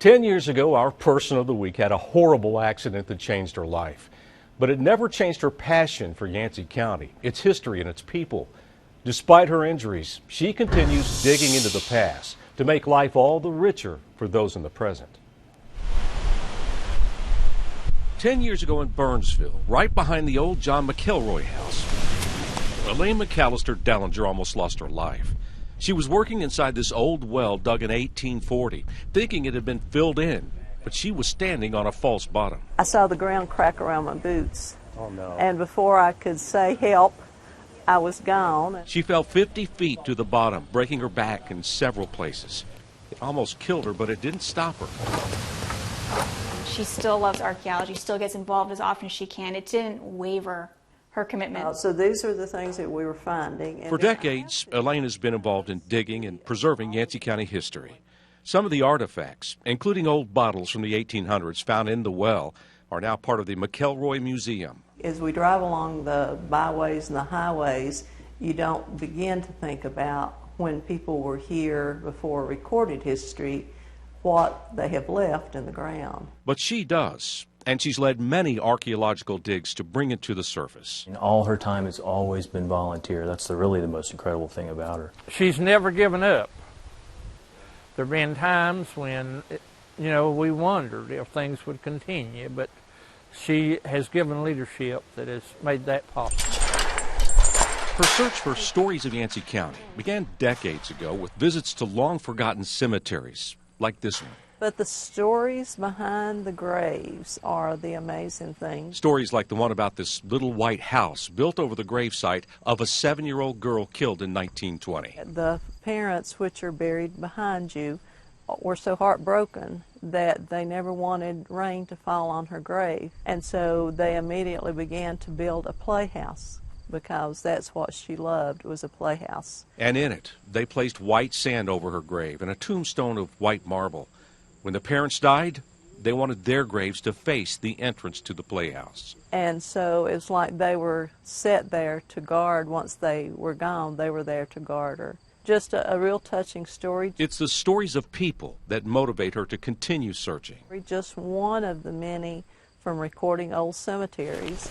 10 years ago, our person of the week had a horrible accident that changed her life. But it never changed her passion for Yancey County, its history, and its people. Despite her injuries, she continues digging into the past to make life all the richer for those in the present. 10 years ago in Burnsville, right behind the old John McElroy house, Elaine McAlister Dellinger almost lost her life. She was working inside this old well dug in 1840, thinking it had been filled in, but she was standing on a false bottom. I saw the ground crack around my boots. Oh, no. And before I could say help, I was gone. She fell 50 feet to the bottom, breaking her back in several places. It almost killed her, but it didn't stop her. She still loves archaeology, still gets involved as often as she can. It didn't waver her commitment. So these are the things that we were finding. For decades, Elaine has been involved in digging and preserving Yancey County history. Some of the artifacts, including old bottles from the 1800s found in the well, are now part of the McElroy Museum. As we drive along the byways and the highways, you don't begin to think about when people were here before recorded history, what they have left in the ground. But she does, and she's led many archaeological digs to bring it to the surface. And all her time has always been volunteer. That's really the most incredible thing about her. She's never given up. There have been times when, we wondered if things would continue, but she has given leadership that has made that possible. Her search for stories of Yancey County began decades ago with visits to long-forgotten cemeteries, like this one. But the stories behind the graves are the amazing thing. Stories like the one about this little white house built over the gravesite of a 7-year-old girl killed in 1920. The parents, which are buried behind you, were so heartbroken that they never wanted rain to fall on her grave. And so they immediately began to build a playhouse, because that's what she loved, was a playhouse. And in it, they placed white sand over her grave and a tombstone of white marble. When the parents died, they wanted their graves to face the entrance to the playhouse. And so it's like they were set there to guard. Once they were gone, they were there to guard her. Just a real touching story. It's the stories of people that motivate her to continue searching. Just one of the many from recording old cemeteries.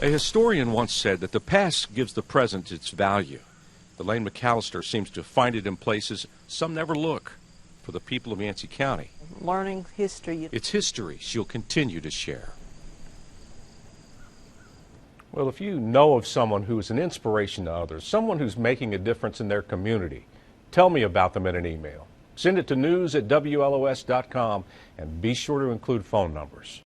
A historian once said that the past gives the present its value. Elaine McAlister seems to find it in places some never look. For the people of Yancey County, learning history. It's history she'll continue to share. Well, if you know of someone who is an inspiration to others, someone who's making a difference in their community, tell me about them in an email. Send it to news@WLOS.com and be sure to include phone numbers.